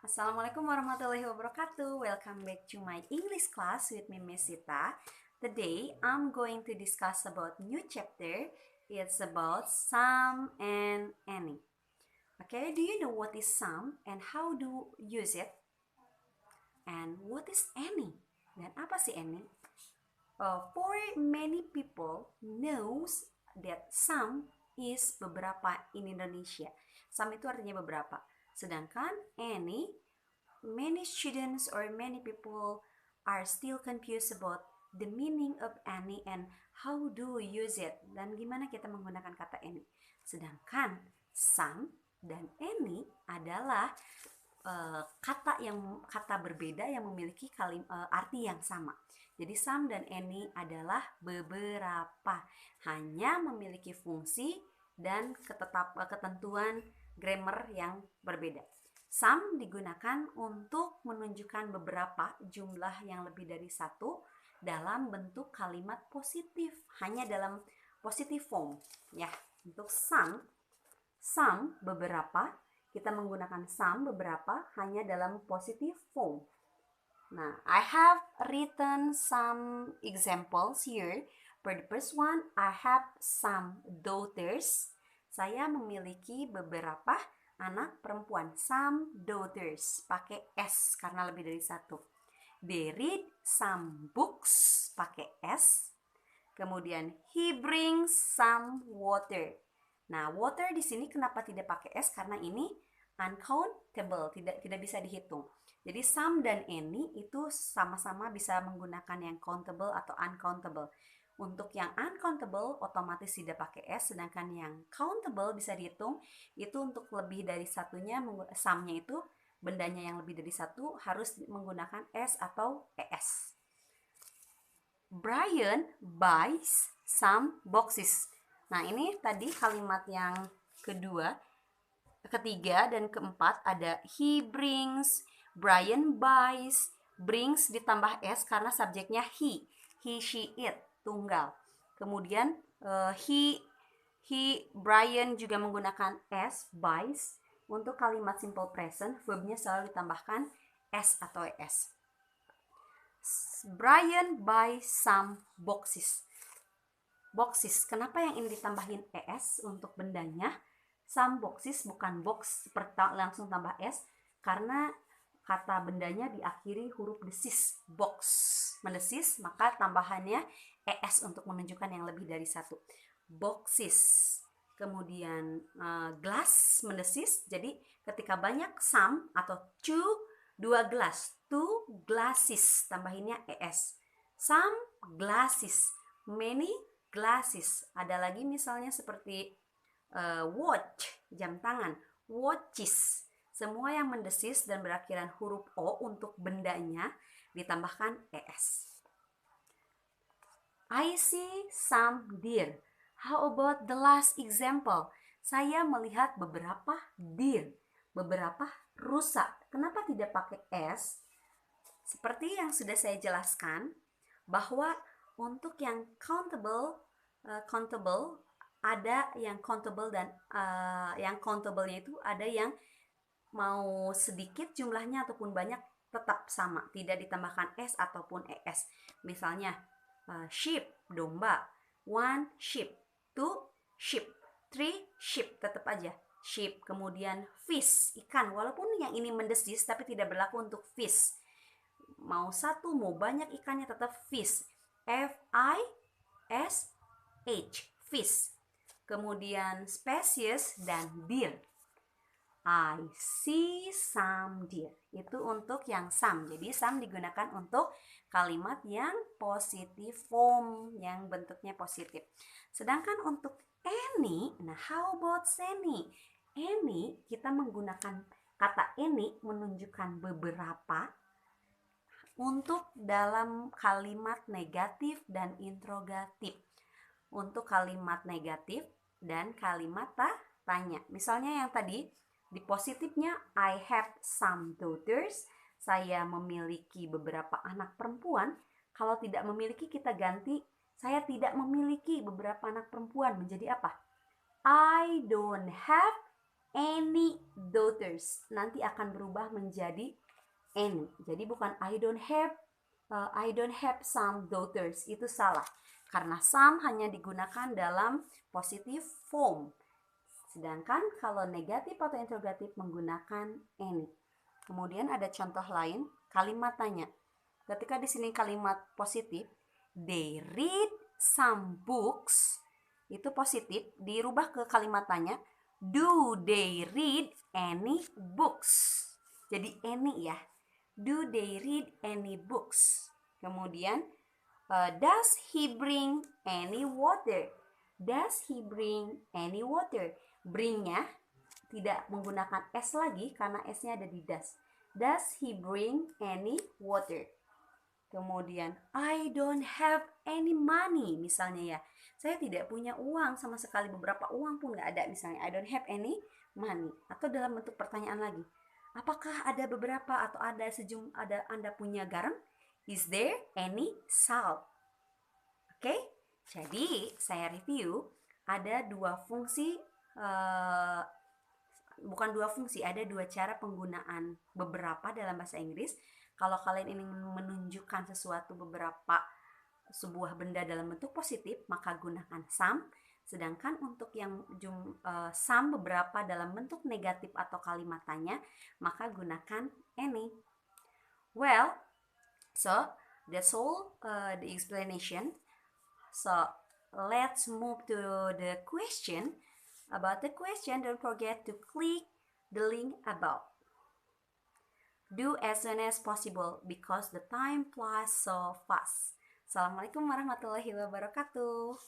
Assalamualaikum warahmatullahi wabarakatuh. Welcome back to my English class with me, Miss Sita. Today, I'm going to discuss about new chapter. It's about Sam and Annie. Okay, do you know what is Sam and how do you use it? And what is Annie? Dan apa sih Annie? For many people knows that some is beberapa in Indonesia. Some itu artinya beberapa. Sedangkan any, many students or many people are still confused about the meaning of any and how do we use it dan gimana kita menggunakan kata any. Sedangkan some dan any adalah kata berbeda yang memiliki arti yang sama. Jadi some dan any adalah beberapa, hanya memiliki fungsi dan ketentuan grammar yang berbeda. Some digunakan untuk menunjukkan beberapa jumlah yang lebih dari satu dalam bentuk kalimat positif, hanya dalam positive form. Ya, untuk some beberapa, kita menggunakan some beberapa hanya dalam positive form. Nah, I have written some examples here. For the first one, I have some daughters. Saya memiliki beberapa anak perempuan. Some daughters, pakai S karena lebih dari satu. They read some books, pakai S. Kemudian, he brings some water. Nah, water di sini kenapa tidak pakai S? Karena ini uncountable, tidak bisa dihitung. Jadi some dan any itu sama-sama bisa menggunakan yang countable atau uncountable. Untuk yang uncountable otomatis tidak pakai S, sedangkan yang countable bisa dihitung itu untuk lebih dari satunya, sumnya itu bendanya yang lebih dari satu harus menggunakan S atau ES. Brian buys some boxes. Nah, ini tadi kalimat yang ketiga dan keempat ada he brings, Brian buys, brings ditambah S karena subjeknya he, she, it, tunggal. Kemudian Brian juga menggunakan S, buys. Untuk kalimat simple present, verbnya selalu ditambahkan S atau ES. Brian buys some boxes. Boxes, kenapa yang ini ditambahin ES untuk bendanya? Some boxes, bukan box langsung tambah S, karena kata bendanya diakhiri huruf desis, box, mendesis, maka tambahannya ES untuk menunjukkan yang lebih dari satu. Boxes. Kemudian glass, mendesis, jadi ketika banyak some atau dua gelas, two glasses, tambahinnya ES. Some glasses, many glasses. Ada lagi misalnya seperti watch, jam tangan, watches. Semua yang mendesis dan berakhiran huruf O untuk bendanya ditambahkan ES. I see some deer. How about the last example? Saya melihat beberapa deer, beberapa rusa. Kenapa tidak pakai S? Seperti yang sudah saya jelaskan, bahwa untuk yang countable ada yang countable dan yang countable-nya itu ada yang mau sedikit jumlahnya ataupun banyak tetap sama, tidak ditambahkan S ataupun ES. Misalnya sheep, domba, one sheep, two sheep, three sheep, tetap aja sheep. Kemudian fish, ikan, walaupun yang ini mendesis tapi tidak berlaku untuk fish. Mau satu, mau banyak ikannya tetap fish. F-I-S-H, fish. Kemudian species dan deer. I see some deer. Itu untuk yang some. Jadi some digunakan untuk kalimat yang positive form, yang bentuknya positif. Sedangkan untuk any, nah how about any? Any, kita menggunakan kata any menunjukkan beberapa untuk dalam kalimat negatif dan interrogatif. Untuk kalimat negatif dan kalimat tanya. Misalnya yang tadi, di positifnya I have some daughters, saya memiliki beberapa anak perempuan. Kalau tidak memiliki kita ganti, saya tidak memiliki beberapa anak perempuan, menjadi apa? I don't have any daughters. Nanti akan berubah menjadi any. Jadi bukan I don't have some daughters. Itu salah. Karena some hanya digunakan dalam positive form. Sedangkan kalau negatif atau interrogatif menggunakan any. Kemudian ada contoh lain, kalimat tanya. Ketika di sini kalimat positif, they read some books, itu positif, dirubah ke kalimat tanya, do they read any books? Jadi any ya. Do they read any books? Kemudian, does he bring any water? Does he bring any water? Bring-nya tidak menggunakan S lagi karena S-nya ada di does. Does he bring any water? Kemudian, I don't have any money, misalnya ya. Saya tidak punya uang sama sekali, beberapa uang pun nggak ada, misalnya I don't have any money. Atau dalam bentuk pertanyaan lagi, apakah ada beberapa atau ada Anda punya garam? Is there any salt? Oke, jadi saya review, ada dua fungsi, bukan dua fungsi, ada dua cara penggunaan beberapa dalam bahasa Inggris. Kalau kalian ingin menunjukkan sebuah benda dalam bentuk positif, maka gunakan some. Sedangkan untuk yang some beberapa dalam bentuk negatif atau kalimat tanya, maka gunakan any. Well, so that's all the explanation. So let's move to the question. About the question, don't forget to click the link above. Do as soon as possible because the time flies so fast. Assalamualaikum warahmatullahi wabarakatuh.